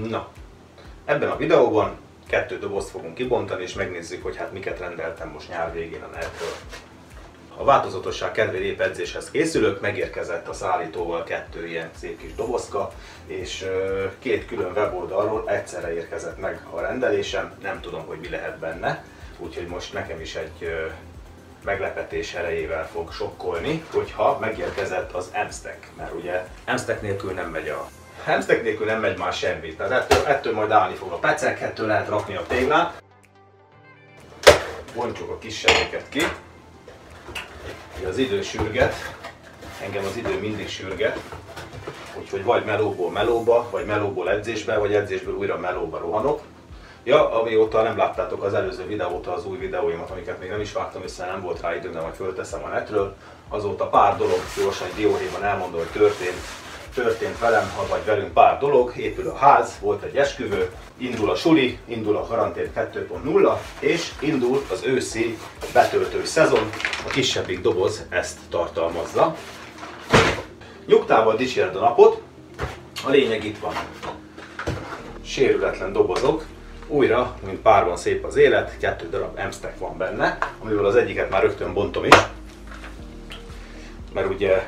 Na, ebben a videóban 2 dobozt fogunk kibontani, és megnézzük, hogy hát miket rendeltem most nyár végén a netről. A változatosság kedvéért épp edzéshez készülök, megérkezett a szállítóval 2 ilyen szép kis dobozka, és 2 külön weboldalról egyszerre érkezett meg a rendelésem, nem tudom, hogy mi lehet benne, úgyhogy most nekem is egy meglepetés erejével fog sokkolni, hogyha megérkezett az M-Stack, mert ugye M-Stack nélkül nem megy már semmi, tehát ettől majd állni fog a pecek, ettől lehet rakni a téglát. Bontsuk a kisebbeket ki. Az idő sürget, engem az idő mindig sürget, úgyhogy vagy melóból melóba, vagy melóból edzésbe, vagy edzésből újra melóba rohanok. Ja, amióta nem láttátok az előző videót, az új videóimat, amiket még nem is vágtam, hiszen nem volt rá időm, de majd fölteszem a netről, azóta pár dolog gyorsan egy dióhéjban elmondom, hogy történt velem, vagy velünk pár dolog, épül a ház, volt egy esküvő, indul a suli, indul a karantén 2.0, és indul az őszi betöltős szezon, a kisebbik doboz ezt tartalmazza. Nyugtával dicsérd a napot, a lényeg itt van. Sérületlen dobozok, újra, mint párban szép az élet, 2 darab M-Stack van benne, amivel az egyiket már rögtön bontom is, mert ugye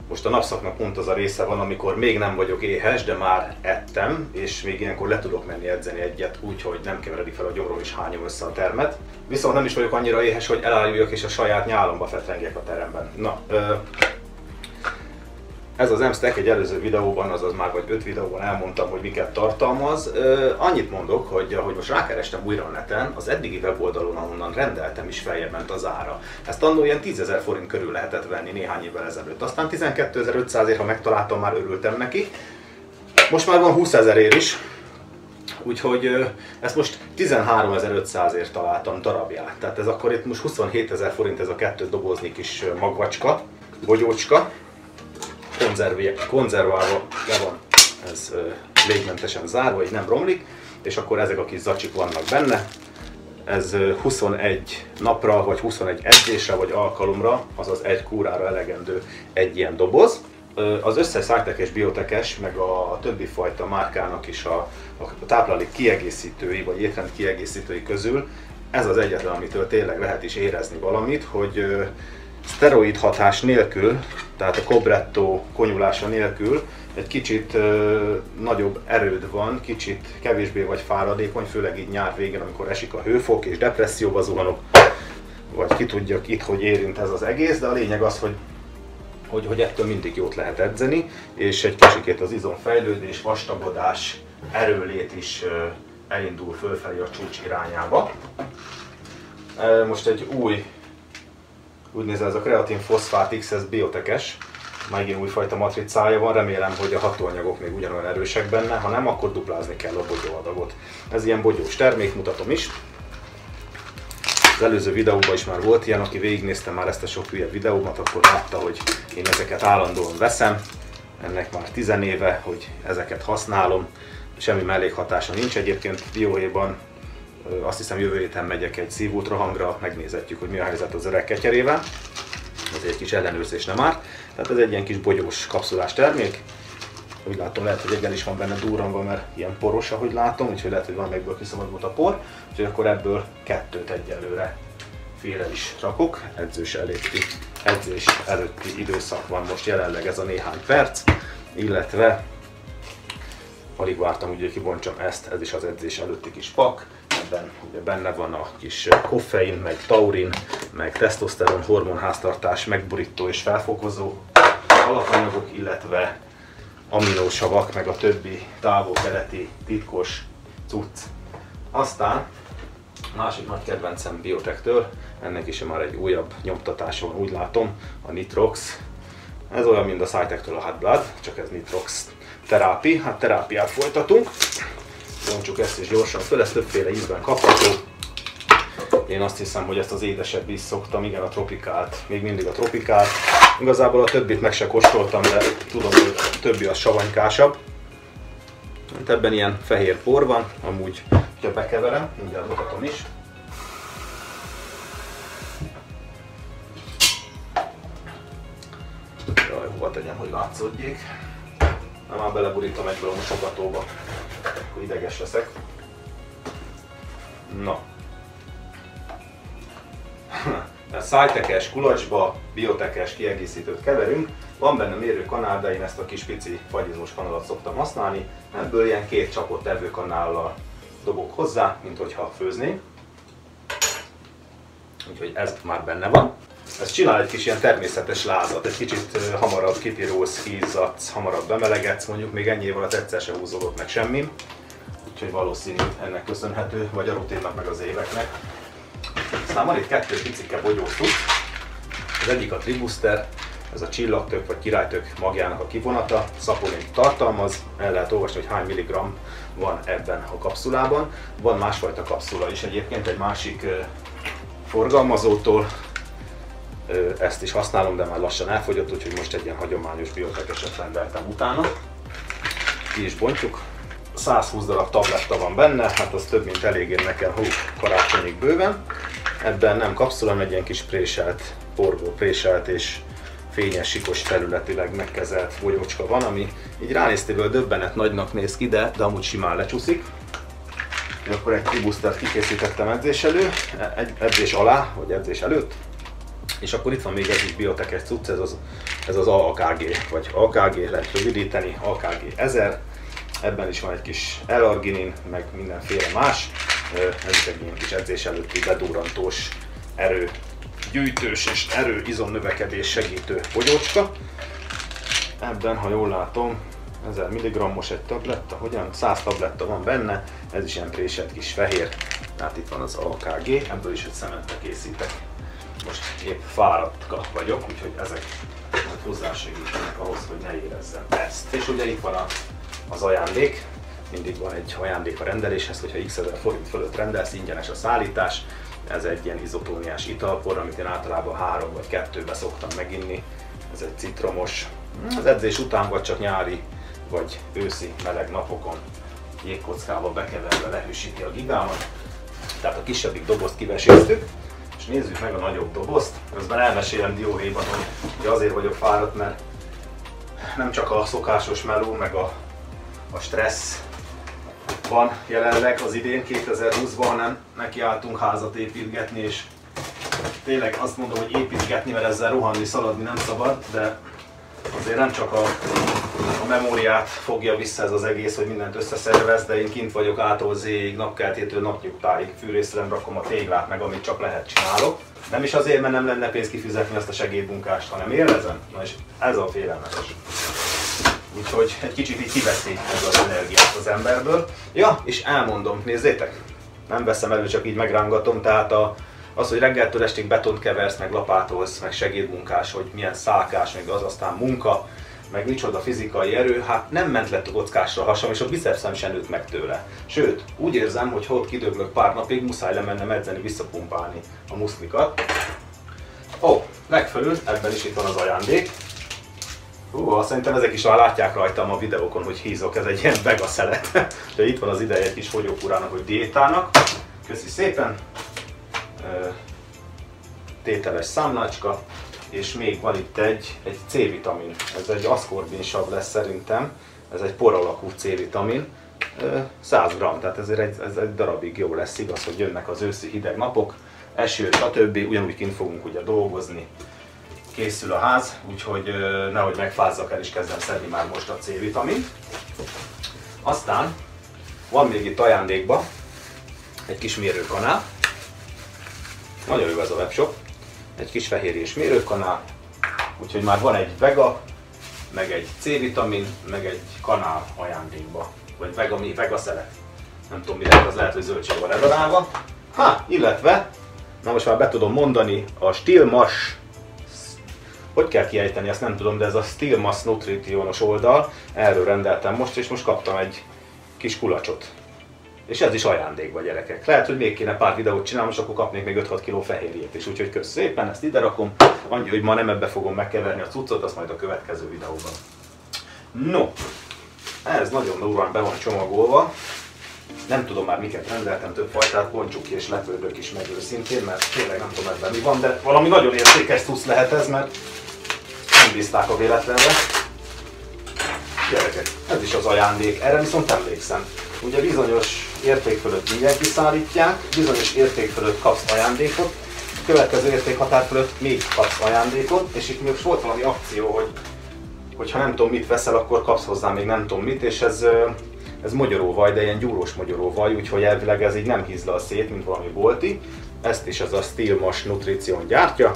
most a napszaknak pont az a része van, amikor még nem vagyok éhes, de már ettem, és még ilyenkor le tudok menni edzeni egyet, úgyhogy nem keveredik fel a gyomrom és hányom össze a termet. Viszont nem is vagyok annyira éhes, hogy elálljak és a saját nyálomba fetrengjek a teremben. Na, ez az M-Stack egy előző videóban, azaz már vagy 5 videóban elmondtam, hogy miket tartalmaz. Annyit mondok, hogy ahogy most rákerestem újra a neten, az eddigi weboldalon, ahonnan rendeltem is feljebb ment az ára. Ezt annól ilyen 10 000 forint körül lehetett venni néhány évvel ezelőtt. Aztán 12.500-ért, ha megtaláltam, már örültem neki. Most már van 20 000-ért is, úgyhogy ezt most 13.500-ért találtam darabját. Tehát ez akkor itt most 27 000 forint ez a 2 dobozni kis magvacska, bogyócska. Konzerválva le van ez légmentesen zárva, így nem romlik, és akkor ezek a kis zacsik vannak benne. Ez 21 napra, vagy 21 edzésre, vagy alkalomra, azaz egy kúrára elegendő egy ilyen doboz. Az összes Cytec-es, Biotech-es, meg a többi fajta márkának is a táplálék kiegészítői, vagy étrend kiegészítői közül ez az egyetlen, amitől tényleg lehet is érezni valamit, hogy szteroid hatás nélkül, tehát a Cobretto konyulása nélkül egy kicsit nagyobb erőd van, kicsit kevésbé vagy fáradékony, főleg így nyár végén, amikor esik a hőfok és depresszióba zuhanok, vagy ki tudjak itt, hogy érint ez az egész, de a lényeg az, hogy ettől mindig jót lehet edzeni, és egy kicsikét az izomfejlődés, vastagodás, erőlét is elindul fölfelé a csúcs irányába. Most egy úgy nézve ez a kreatin foszfát XS Biotech-es, megint újfajta matricája van, remélem, hogy a hatóanyagok még ugyanolyan erősek benne, ha nem, akkor duplázni kell a bogyóadagot. Ez ilyen bogyós termék, mutatom is. Az előző videóban is már volt ilyen, aki végignézte már ezt a sok hülye videómat, akkor látta, hogy én ezeket állandóan veszem. Ennek már 10 éve, hogy ezeket használom, semmi mellékhatása nincs egyébként dióhéjban. Azt hiszem, jövő héten megyek egy szívútrohangra, megnézetjük, hogy mi a helyzet az öreg ketyerével. Ez egy kis ellenőrzés nem árt. Tehát ez egy ilyen kis bogyós kapszulás termék. Úgy látom, lehet, hogy egyben is van benne durrangva, mert ilyen poros, ahogy látom, úgyhogy lehet, hogy van ebből kiszabadult a por. Úgyhogy akkor ebből 2-t egyelőre félre is rakok. Edzés előtti időszak van most jelenleg ez a néhány perc, illetve alig vártam, hogy kibontsam ezt, ez is az edzés előtti kis pak. Ebben ugye benne van a kis koffein, meg taurin, meg tesztoszteron, hormonháztartás, megborító és felfokozó alapanyagok, illetve aminósavak, meg a többi távol-keleti titkos cucc. Aztán másik nagy kedvencem Biotech-től, ennek is már egy újabb nyomtatása van, úgy látom, a Nitrox. Ez olyan, mint a Cytec-től a Hot Blood, csak ez Nitrox terápi, hát terápiát folytatunk. Bontsuk ezt is gyorsan föl, ez többféle ízben kapható. Én azt hiszem, hogy ezt az édesebb is szoktam, igen, a tropikált, még mindig a tropikált. Igazából a többit meg se kóstoltam, de tudom, hogy a többi az savanykásabb. Ebben ilyen fehér por van, amúgy, ha bekeverem, mindjárt mutatom is. Jaj, hova tegyem, hogy látszódjék. Na már beleburítom egyből a mosogatóba, akkor ideges leszek. Na. Szájtekes kulacsba biotekes kiegészítőt keverünk. Van benne mérőkanál, de én ezt a kis pici fagyizós kanalat szoktam használni. Ebből ilyen 2 csapott evőkanállal dobok hozzá, mint hogyha főznék. Úgyhogy ez már benne van. Ez csinál egy kis ilyen természetes lázat, egy kicsit hamarabb kipirulsz, hízzadsz, hamarabb bemelegetsz, mondjuk még ennyivel az egyszer se húzódott meg semmi. Úgyhogy valószínű ennek köszönhető, vagy a rutinnak, meg az éveknek. Aztán van itt 2 picike bogyósztuk. Az egyik a Tribuster, ez a csillagtök vagy királytök magjának a kivonata, szaponint tartalmaz, el lehet olvasni, hogy hány milligramm van ebben a kapszulában. Van másfajta kapszula is egyébként, egy másik forgalmazótól. Ezt is használom, de már lassan elfogyott, úgyhogy most egy ilyen hagyományos biotekeset rendeltem utána. Ki is bontjuk. 120 darab tabletta van benne, hát az több mint elég ér nekem karácsonyig bőven. Ebben nem kapszula, hanem egy ilyen kis préselt, porból préselt és fényes, sikos területileg megkezelt bogyócska van, ami így ránéztéből döbbenet nagynak néz ki, de amúgy simán lecsúszik. Én akkor egy Tribustert kikészítettem edzés alá, vagy edzés előtt. És akkor itt van még egy biotekes cucc, ez az AKG, vagy AKG lehet rövidíteni, AKG 1000. Ebben is van egy kis L-arginin, meg mindenféle más. Ez is egy ilyen kis edzés előtti bedurrantós, erőgyűjtős és izomnövekedés segítő bogyócska. Ebben, ha jól látom, 1000 mg-os egy tabletta, hogyan? 100 tabletta van benne, ez is ilyen préselt kis fehér. Hát itt van az AKG, ebből is egy szemetet készítek. Most épp fáradtka vagyok, úgyhogy ezek majd hozzásegítenek ahhoz, hogy ne érezzem ezt. És ugye itt van az ajándék, mindig van egy ajándék a rendeléshez, hogyha x ezer forint fölött rendelsz, ingyenes a szállítás. Ez egy ilyen izotóniás italpor, amit én általában 3 vagy 2-be szoktam meginni. Ez egy citromos, az edzés után vagy csak nyári vagy őszi meleg napokon jégkockába bekeverve lehűsíti a gigámat. Tehát a kisebbik dobozt kiveséztük, és nézzük meg a nagyobb dobozt. Közben elmesélem dióhéjban, hogy azért vagyok fáradt, mert nem csak a szokásos meló, meg a stressz van jelenleg az idén 2020-ban, hanem nekiálltunk házat építgetni, és tényleg azt mondom, hogy építgetni, mert ezzel rohanni, szaladni nem szabad, de azért nem csak a memóriát fogja vissza ez az egész, hogy mindent összeszervez, de én kint vagyok A-tól Z-ig, napkeltétől napnyugtáig, fűrészre nem rakom a téglát, meg amit csak lehet csinálok. Nem is azért, mert nem lenne pénz kifizetni azt a segédmunkást, hanem élvezem. Na és ez a félelmetes. Úgyhogy egy kicsit így kiveszi ez az energiát az emberből. Ja, és elmondom, nézzétek! Nem veszem elő, csak így megrángatom, tehát az, hogy reggeltől estig betont keversz, meg lapátolsz, meg segédmunkás, hogy milyen szálkás, meg az aztán munka, meg micsoda fizikai erő, hát nem ment lett a kockásra a hasam, és a bicepszem sem nőtt meg tőle. Sőt, úgy érzem, hogy ha ott kidöglök pár napig, muszáj lemennem edzeni, visszapumpálni a muszlikat. Legfelül ebben is itt van az ajándék. Szerintem ezek is látják rajtam a videókon, hogy hízok, ez egy ilyen vega szelet. De itt van az ideje egy kis fogyókúrának, vagy diétának. Köszi szépen! Tételes számlácska, és még van itt egy C-vitamin. Ez egy aszkorbinsav lesz szerintem, ez egy por alakú C-vitamin. 100 g, tehát ez egy darabig jó lesz, igaz, hogy jönnek az őszi hideg napok, eső, stb. Ugyanúgy kint fogunk ugye dolgozni. Készül a ház, úgyhogy nehogy megfázzak, el is kezdem szedni már most a C-vitamint. Aztán van még itt ajándékba egy kis mérőkanál. Nagyon jó ez a webshop. Egy kis fehérjés mérőkanál, úgyhogy már van egy vega, meg egy C-vitamin, meg egy kanál ajándékba. Vagy vega szelet. Nem tudom mi lehet, az lehet, hogy zöldség van ledarálva. Illetve, na most már be tudom mondani, a Stilmas, hogy kell kiejteni, ezt nem tudom, de ez a Stilmas Nutritionos oldal, erről rendeltem most, és most kaptam egy kis kulacsot. És ez is ajándékba, gyerekek. Lehet, hogy még kéne pár videót csinálnom, és akkor kapnék még 5-6 kg fehérjét is. Úgyhogy kösz szépen, ezt ide rakom. Annyi, hogy ma nem ebbe fogom megkeverni a cuccot, azt majd a következő videóban. No, ez nagyon durván be van csomagolva. Nem tudom már miket rendeltem, több fajtát, bontsuk ki és lepődök is meg őszintén, mert tényleg nem tudom ebben mi van, de valami nagyon értékes cucc lehet ez, mert nem bízták a véletlenre. Gyerekek, ez is az ajándék, erre viszont emlékszem. Ugye bizonyos érték fölött ingyen kiszállítják, bizonyos érték fölött kapsz ajándékot, következő értékhatár fölött még kapsz ajándékot, és itt még volt valami akció, hogy ha nem tudom mit veszel, akkor kapsz hozzá még nem tudom mit, és ez mogyoróvaj, de ilyen gyúrós mogyoróvaj, úgyhogy elvileg ez így nem hízlal szét, mint valami bolti. Ezt is ez a Stilmas Nutrition gyártja,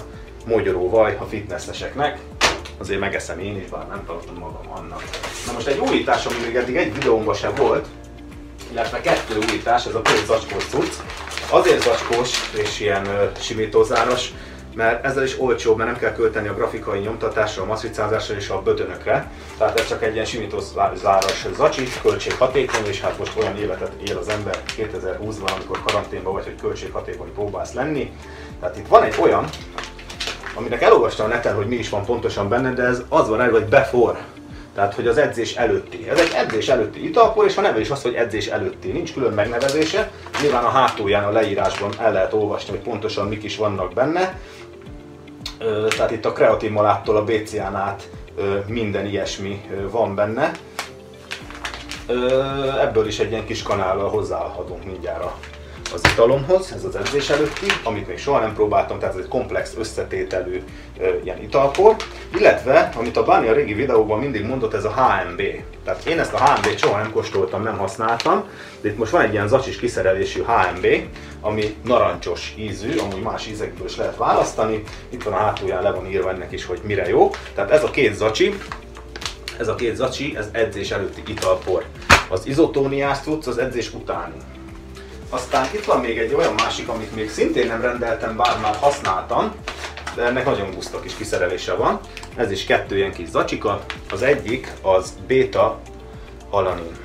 mogyoróvaj a fitnesseseknek. Azért megeszem én is, bár nem tartom magam annak. Na most egy újítás, ami még eddig egy videómban se volt, illetve 2 újítás, ez a 2 zacskós cucc. Azért zacskós és ilyen simítózáros, mert ezzel is olcsóbb, mert nem kell költeni a grafikai nyomtatásra, a matricázásra és a bödönökre. Tehát ez csak egy ilyen simítózáros zacsi, költséghatékony, és hát most olyan életet él az ember 2020-ban, amikor karanténban vagy, hogy költséghatékony próbálsz lenni. Tehát itt van egy olyan, aminek elolvastam a neten, hogy mi is van pontosan benne, de ez az van elő, hogy before. Tehát, hogy az edzés előtti. Ez egy edzés előtti italpor, és a neve is az, hogy edzés előtti. Nincs külön megnevezése. Nyilván a hátulján, a leírásban el lehet olvasni, hogy pontosan mik is vannak benne. Tehát itt a kreatinmaláttól a BCA-n át minden ilyesmi van benne. Ebből is egy ilyen kis kanállal hozzáadhatunk mindjárt az italomhoz, ez az edzés előtti, amit még soha nem próbáltam, tehát ez egy komplex összetételű ilyen italpor, illetve, amit a Báni a régi videóban mindig mondott, ez a HMB. Tehát én ezt a HMB-t soha nem kóstoltam, nem használtam, de itt most van egy ilyen zacsis kiszerelésű HMB, ami narancsos ízű, amúgy más ízekből is lehet választani. Itt van a hátulján, le van írva ennek is, hogy mire jó. Tehát ez a két zacsi, ez edzés előtti italpor. Az izotóniás cucc az edzés utáni. Aztán itt van még egy olyan másik, amit még szintén nem rendeltem, bár már használtam, de ennek nagyon guszta kis kiszerelése van. Ez is 2 ilyen kis zacsika. Az egyik az beta-alanin.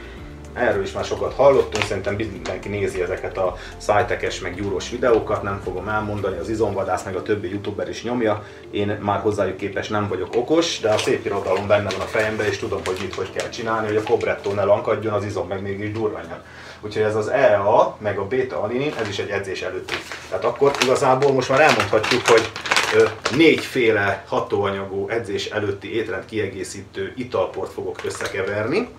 Erről is már sokat hallottunk, szerintem mindenki nézi ezeket a szájtekes meg gyúrós videókat, nem fogom elmondani, az izomvadász meg a többi youtuber is nyomja. Én már hozzájuk képest nem vagyok okos, de a szép irodalom benne van a fejemben, és tudom, hogy kell csinálni, hogy a cobretto ne lankadjon, az izom meg mégis durványabb. Úgyhogy ez az EA meg a beta-alinin, ez is egy edzés előtti. Tehát akkor igazából most már elmondhatjuk, hogy 4 féle hatóanyagú edzés előtti étrend kiegészítő italport fogok összekeverni,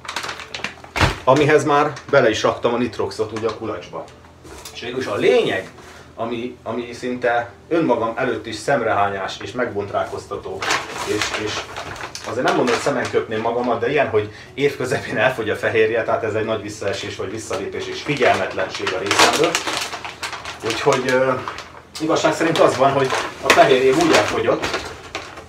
amihez már bele is raktam a nitroxot ugye a kulacsba. És végülis a lényeg, ami szinte önmagam előtt is szemrehányás és megbontrákoztató, és azért nem mondom, hogy szemen köpném magamat, de ilyen, hogy évközepén elfogy a fehérje, tehát ez egy nagy visszaesés vagy visszalépés és figyelmetlenség a részemről. Úgyhogy igazság szerint az van, hogy a fehérjém úgy elfogyott,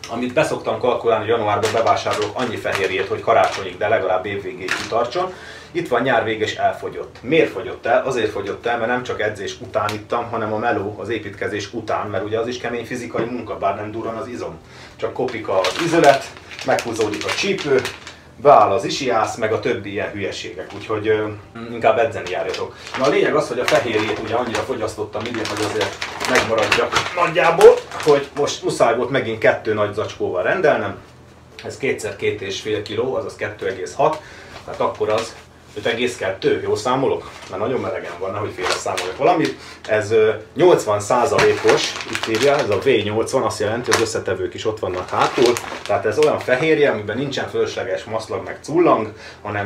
amit beszoktam kalkulálni, hogy januárban bevásárolok annyi fehérjét, hogy karácsonyig, de legalább évvégéig kitartson. Itt van nyár vége és elfogyott. Miért fogyott el? Azért fogyott el, mert nem csak edzés után ittam, hanem a meló az építkezés után, mert ugye az is kemény fizikai munka, bár nem durran az izom. Csak kopik az izület, meghúzódik a csípő, beáll az isiász, meg a többi ilyen hülyeségek, úgyhogy inkább edzeni járjatok. Na a lényeg az, hogy a fehérjét ugye annyira fogyasztottam idén, hogy azért megmaradjak nagyjából, hogy most muszáj volt megint 2 nagy zacskóval rendelnem. Ez 2x2,5 kg, azaz 2,6, tehát akkor az 5,2, jó számolok? Mert nagyon melegen van, nehogy félre számoljak valamit. Ez 80%-os, itt írja, ez a V80, azt jelenti, hogy az összetevők is ott vannak hátul. Tehát ez olyan fehérje, amiben nincsen fölösleges maszlag meg cullang, hanem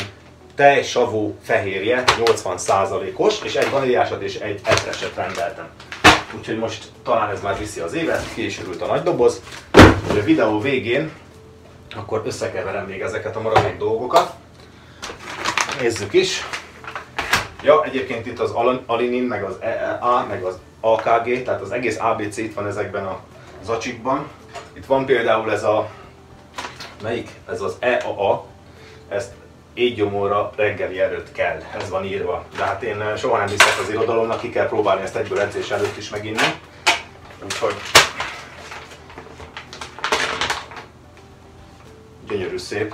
tejsavú fehérje, 80%-os, és egy vaníliásat és egy ezreset rendeltem. Úgyhogy most talán ez már viszi az évet, ki is örült a nagy doboz. A videó végén akkor összekeverem még ezeket a maradék dolgokat. Nézzük is. Ja, egyébként itt az alinin, meg az EEA, meg az AKG, tehát az egész ABC itt van ezekben a zacsikban. Itt van például ez a, melyik? Ez az EAA, ezt étgyomorra reggeli előtt kell, ez van írva. De hát én soha nem hiszek az irodalomnak, ki kell próbálni ezt egyből edzés előtt is meginni. Úgyhogy gyönyörű szép.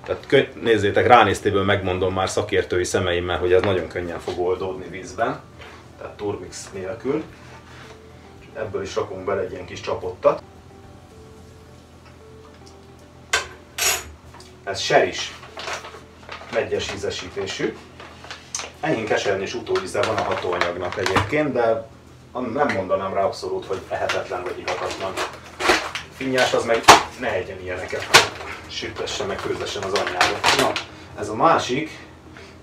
Tehát nézzétek, ránéztéből megmondom már szakértői szemeimmel, hogy ez nagyon könnyen fog oldódni vízben, tehát turmix nélkül. Ebből is rakunk bele egy ilyen kis csapottat. Ez seris, meggyes ízesítésű. Enyhén kesernyés utóíze van a hatóanyagnak egyébként, de nem mondanám rá abszolút, hogy ehetetlen vagy ihatatlan. Finnyás az meg ne egyen ilyeneket. sütessen meg, főzessen az anyjára. Na, ez a másik,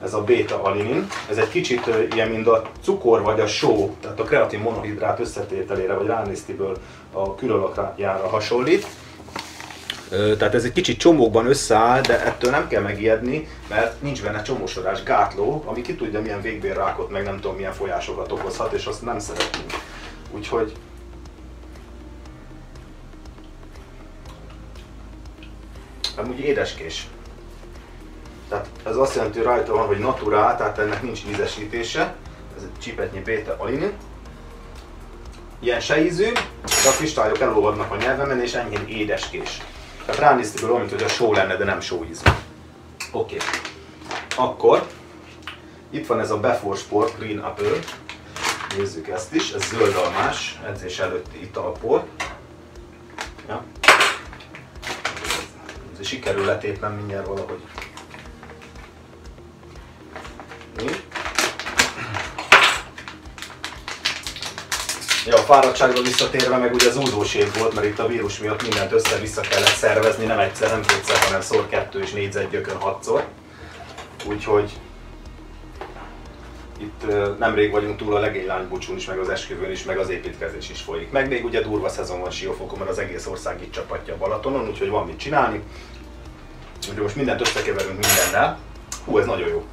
ez a béta-alinin. Ez egy kicsit ilyen, mint a cukor vagy a só, tehát a kreatin monohidrát összetételére vagy ránisztiből a külalakjára hasonlít. Tehát ez egy kicsit csomókban összeáll, de ettől nem kell megijedni, mert nincs benne csomósodás, gátló, ami ki tudja milyen végbélrákot, meg nem tudom milyen folyásokat okozhat, és azt nem szeretnénk. Úgyhogy amúgy édeskés. Tehát ez azt jelenti, hogy rajta van, hogy naturál, tehát ennek nincs ízesítése. Ez egy csipetnyi béta-alinin. Ilyen seízű, de a kristályok elolvadnak a nyelvemen, és enyhén édeskés. Tehát ránisztiből olyan, mint hogy a só lenne, de nem sóízű. Oké. Akkor itt van ez a Before Sport Green Apple. Nézzük ezt is, ez zöldalmás, edzés előtti italpor. Ja. Ez sikerül letépnem mindjárt valahogy. Ja, a fáradtságra visszatérve meg ugye az úzós év volt, mert itt a vírus miatt mindent össze-vissza kellett szervezni, nem egyszer, nem kétszer, hanem szor 2 és négyzetgyökön 6-szor. Úgyhogy itt nemrég vagyunk túl a legénylánybúcsún is, meg az esküvőn is, meg az építkezés is folyik. Meg még ugye durva szezon van Siófokon, mert az egész ország itt csapatja a Balatonon, úgyhogy van mit csinálni. Úgyhogy most mindent összekeverünk mindennel. Hú, ez nagyon jó.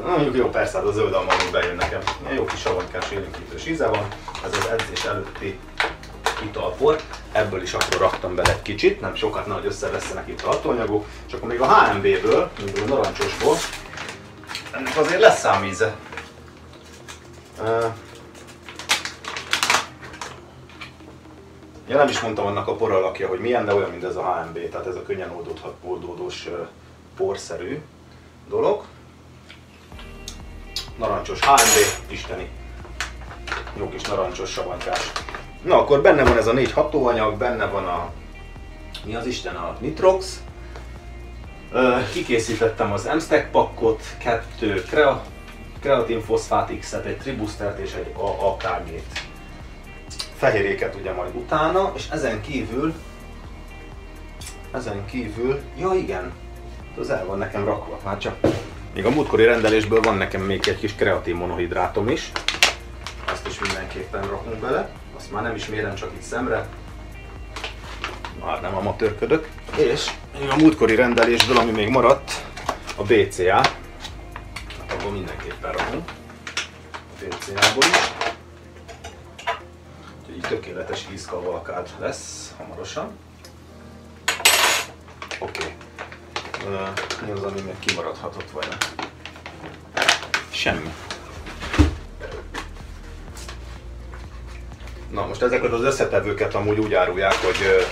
Mondjuk jó, persze, a zöld alma még bejön nekem. Ilyen jó kis savanykás élénkítős íze van. Ez az edzés előtti italpor. Ebből is akkor raktam bele egy kicsit, nem sokat, nehogy összevesztenek itt a hatóanyagok. És akkor még a HMB-ből, még a narancsosból, ennek azért lesz ám íze. Ja, nem is mondtam annak a por alakja, hogy milyen, de olyan, mint ez a HMB, tehát ez a könnyen oldódós porszerű dolog. Narancsos HMB, isteni. Jó kis narancsos savanykás. Na, akkor benne van ez a 4 hatóanyag, benne van a... mi az Isten? A Nitrox. Kikészítettem az M-Stack pakkot, 2 kreatin foszfát X-et, egy Triboostert és egy AKG-t. Fehérjéket ugye majd utána, és ezen kívül, ja igen, az el van nekem rakva, már csak. Még a múltkori rendelésből van nekem még egy kis kreatin monohidrátom is. Azt is mindenképpen rakunk bele. Azt már nem is mérem, csak itt szemre. Már nem amatőrködök. És még a múltkori rendelésből, ami még maradt, a BCA. Hát abból mindenképpen rakunk. A BCA-ból is. Úgyhogy így tökéletes ízkavalkád lesz hamarosan. Oké. Mi az, ami még kimaradhatott vajon? Semmi. Na most ezeket az összetevőket amúgy úgy árulják, hogy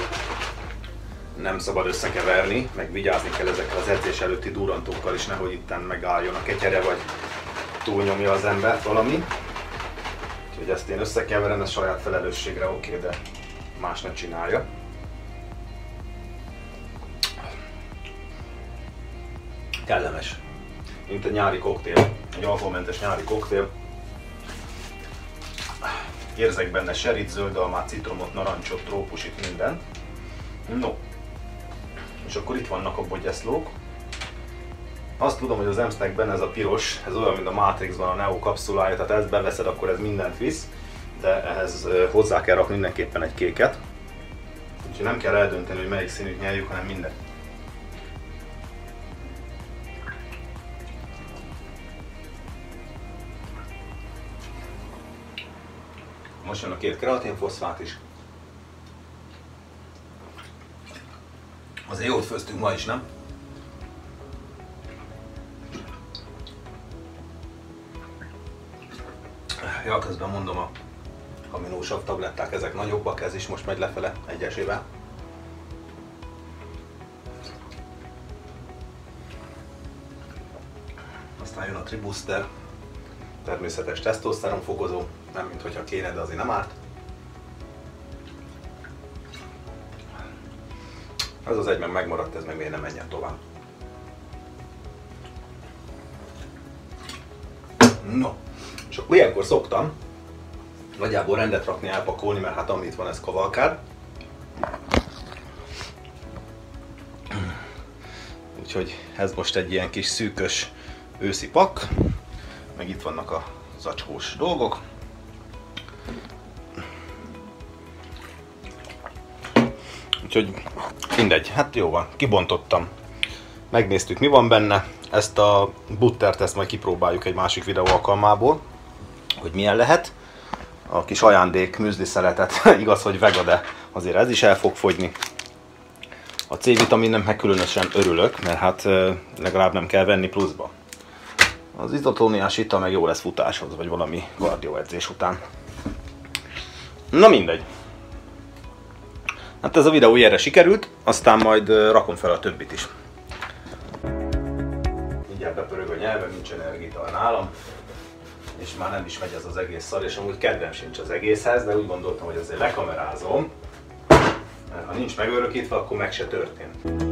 nem szabad összekeverni, meg vigyázni kell ezekkel az edzés előtti durantókkal is, nehogy itten megálljon a ketyere, vagy túlnyomja az embert valami. Úgyhogy ezt én összekeverem, ez saját felelősségre oké, de más ne csinálja. Kellemes, mint egy nyári koktél, egy alkoholmentes nyári koktél. Érzek benne serit, zöldalmát, citromot, narancsot, trópusit, mindent. No, és akkor itt vannak a bogyeszlók. Azt tudom, hogy az M-Stackben ez a piros, ez olyan, mint a Matrixban a Neo kapszulája, tehát ezt beveszed, akkor ez mindent visz, de ehhez hozzá kell rakni mindenképpen egy kéket. Úgyhogy nem kell eldönteni, hogy melyik színűt nyerjük, hanem mindent. Most jön a 2 kreatinfoszfát is. Azért jót főztünk ma is, nem? Ja, közben mondom, a aminósav tabletták, ezek nagyobbak, ez is most megy lefele egyesével. Aztán jön a Tribooster, természetes tesztoszteron fokozó, nem minthogyha kéne, de azért nem árt. Ez az egy meg megmaradt, ez meg miért nem menjen tovább. No, és akkor ilyenkor szoktam nagyjából rendet rakni, elpakolni, mert hát amit van, ez kavalkád. Úgyhogy ez most egy ilyen kis szűkös őszi pak, meg itt vannak a zacskós dolgok. Úgyhogy mindegy, hát jó van, kibontottam. Megnéztük, mi van benne. Ezt a buttert, ezt majd kipróbáljuk egy másik videó alkalmából, hogy milyen lehet. A kis ajándék műzli szeletet, igaz, hogy vega, de azért ez is el fog fogyni. A C-vitaminnek meg különösen örülök, mert hát legalább nem kell venni pluszba. Az izotóniás ital meg jó lesz futáshoz, vagy valami kardioedzés után. Na mindegy. Hát ez a videó ilyenre sikerült, aztán majd rakom fel a többit is. Mindjárt bepörög a nyelvem, nincs energiaital nálam. És már nem is megy ez az egész szar, és amúgy kedvem sincs az egészhez, de úgy gondoltam, hogy azért lekamerázom, mert ha nincs megörökítve, akkor meg se történt.